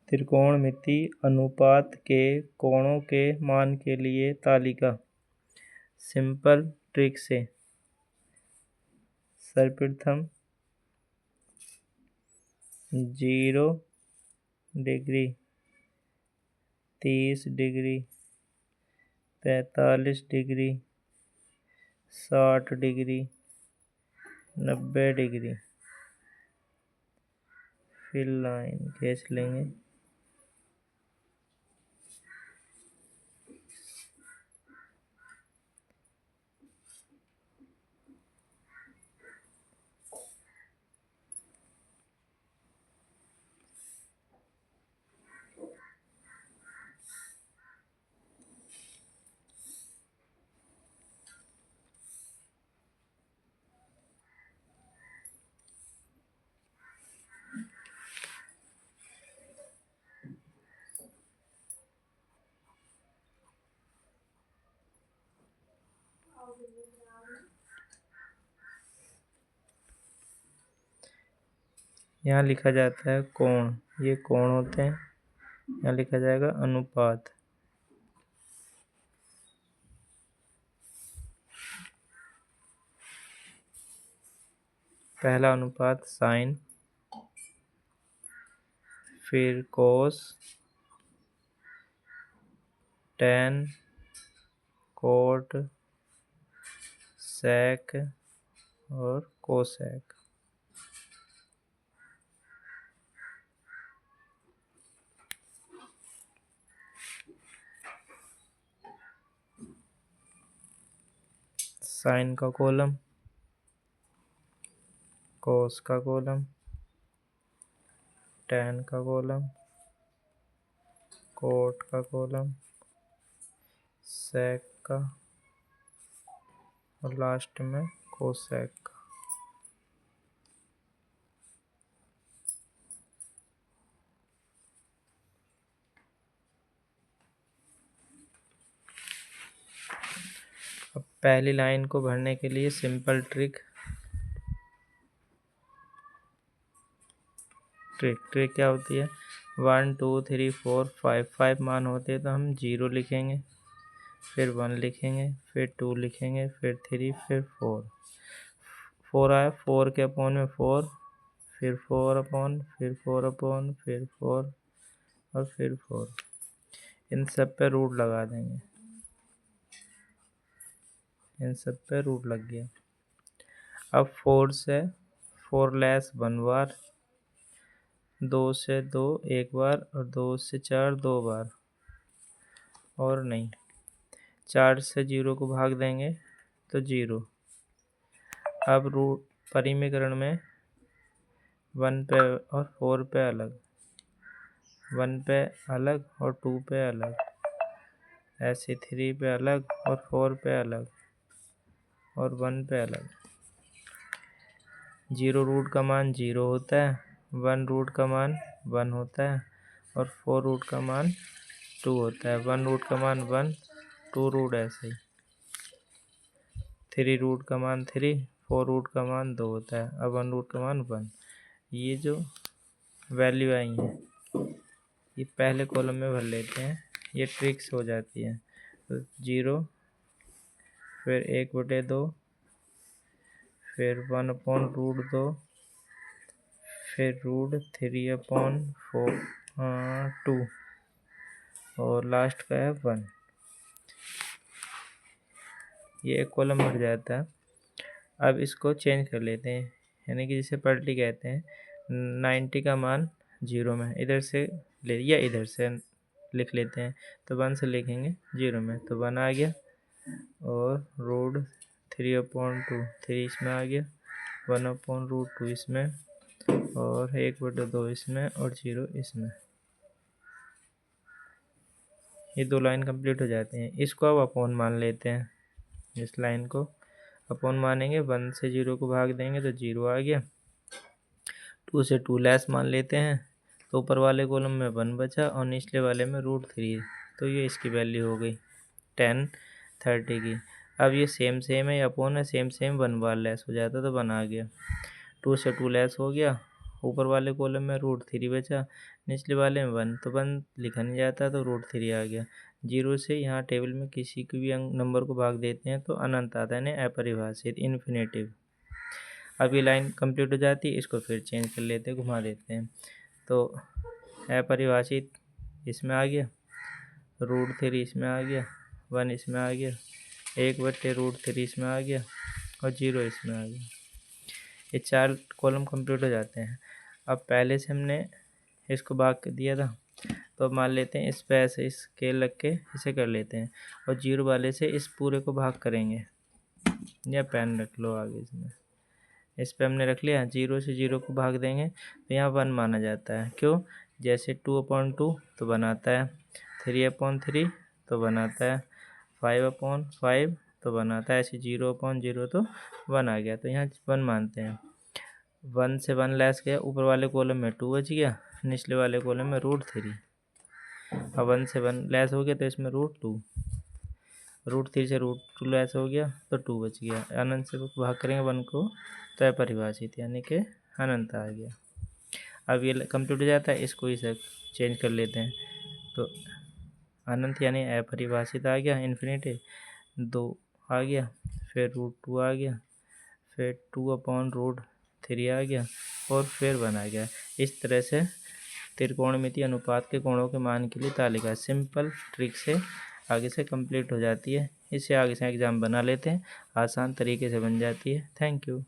त्रिकोणमिति अनुपात के कोणों के मान के लिए तालिका। सिंपल ट्रिक से सर्वप्रथम 0 degree, 30 degree, 45 degree, 60 degree, 90 degree, फिर लाइन खींच लेंगे। यहाँ लिखा जाता है कोण, ये कोण होते हैं। यहाँ लिखा जाएगा अनुपात। पहला अनुपात साइन, फिर कोस, टेन, कोट, सेक और कोसेक। साइन का कॉलम, कोस का कॉलम, टेन का कॉलम, कोट का कॉलम, सेक का और लास्ट में कोसेक का। अब पहली लाइन को भरने के लिए सिंपल ट्रिक क्या होती है? 1 2 3 4 5 मान होते हैं तो हम 0 लिखेंगे, फिर 1 लिखेंगे, फिर 2 लिखेंगे, फिर 3, फिर 4 आया, 4 के अपॉन में 4, फिर 4 अपॉन, फिर 4 अपॉन, फिर 4 और फिर 4। इन सब पे रूट लगा देंगे। इन सब पे रूट लग गया। अब 4 से 4 लेस 1 बार, 2 से 2 एक बार और 2 से 4 2 बार, और नहीं 4 से 0 को भाग देंगे तो 0। अब रूट परिमीकरण में 1 पे और 4 पे अलग, 1 पे अलग और 2 पे अलग, ऐसे 3 पे अलग और 4 पे अलग और 1 पे अलग। 0 रूट का मान 0 होता है, 1 रूट का मान 1 होता है और 4 रूट का मान 2 होता है। 1 रूट का मान 1, 2 रूट ऐसे ही, 3 रूट का मान 3, 4 रूट का मान 2 होता है। अब 1 रूट का मान 1। ये जो वैल्यू आई है ये पहले कॉलम में भर लेते हैं, ये ट्रिक्स हो जाती है। तो 0, फिर 1/2, फिर 1/√2, फिर √3/2 और लास्ट का है 1। ये एक कॉलम भर जाता है। अब इसको चेंज कर लेते हैं, यानी कि जिसे पलटी कहते हैं। 90 का मान 0 में इधर से ले या इधर से लिख लेते हैं, तो 1 से लिखेंगे 0 में तो 1 आ गया, और √3/2 3 इसमें आ गया, 1/√2 इसमें, और 1/2 इसमें और 0 इसमें। ये 2 लाइन कंप्लीट हो जाती हैं। इसको अब अपॉन मान लेते हैं। इस लाइन को अपॉन मानेंगे, 1 से 0 को भाग देंगे तो 0 आ गया। 2 से 2 लेस मान लेते हैं तो ऊपर वाले कॉलम में 1 बचा और निचले वाले में √3, तो ये इसकी वैल्यू हो गई 10 30 की। अब ये सेम है, अपॉन है, सेम 1 बार लेस हो जाता तो 1 आ गया। 2 से 2 लेस हो गया ऊपर वाले कॉलम में √3 बचा, निचले वाले में 1, तो 1 लिखा नहीं जाता तो √3 आ गया। 0 से यहाँ टेबल में किसी के भी नंबर को भाग देते हैं तो अनंत आता है, यानी अपरिभाषित, इन्फिनेटिव। अब ये लाइन कंप्लीट हो जाती है, इसको फिर चेंज कर लेते हैं, घुमा देते हैं, तो अपरिभाषित इसमें आ गया, √3 इसमें आ गया, 1 इसमें आ गया, 1/√3 इसमें आ गया और 0 इसमें आ गया। ये 4 कॉलम कंप्लीट हो जाते हैं। अब पहले से हमने इसको भाग कर दिया था, तो अब मान लेते हैं इस पे ऐसे स्केल रख के इसे कर लेते हैं और 0 वाले से इस पूरे को भाग करेंगे, या पेन रख लो आगे इसमें, इस पे हमने रख लिया। 0 से 0 को भाग देंगे तो यहाँ 1 माना जाता है, क्यों? जैसे 2/2 तो बनाता है, 3/3 तो बनाता है, 5/5 तो बनाता है, ऐसे 0/0 तो 1 आ गया, तो यहाँ 1 मानते हैं। 1 से 1 लेस गया, ऊपर वाले कॉलम में 2 बच गया, निचले वाले कॉलम में √3। अब 1 से 1 लेस हो गया तो इसमें √2, √3 से √2 लेस हो गया तो 2 बच गया। अनंत से भाग करेंगे 1 को तो अपरिभाषित, यानी कि अनंत आ गया। अब ये कंप्लीट हो जाता है, इसको इसे चेंज कर लेते हैं, तो अनंत यानी अपरिभाषित आ गया, इन्फिनिटी 2 आ गया, फिर √2 आ गया, फिर 2/√3 आ गया और फिर 1 आ गया। इस तरह से त्रिकोणमितीय अनुपात के कोणों के मान के लिए तालिका सिंपल ट्रिक से आगे से कंप्लीट हो जाती है। इससे आगे से एग्ज़ाम बना लेते हैं, आसान तरीके से बन जाती है। Thank you.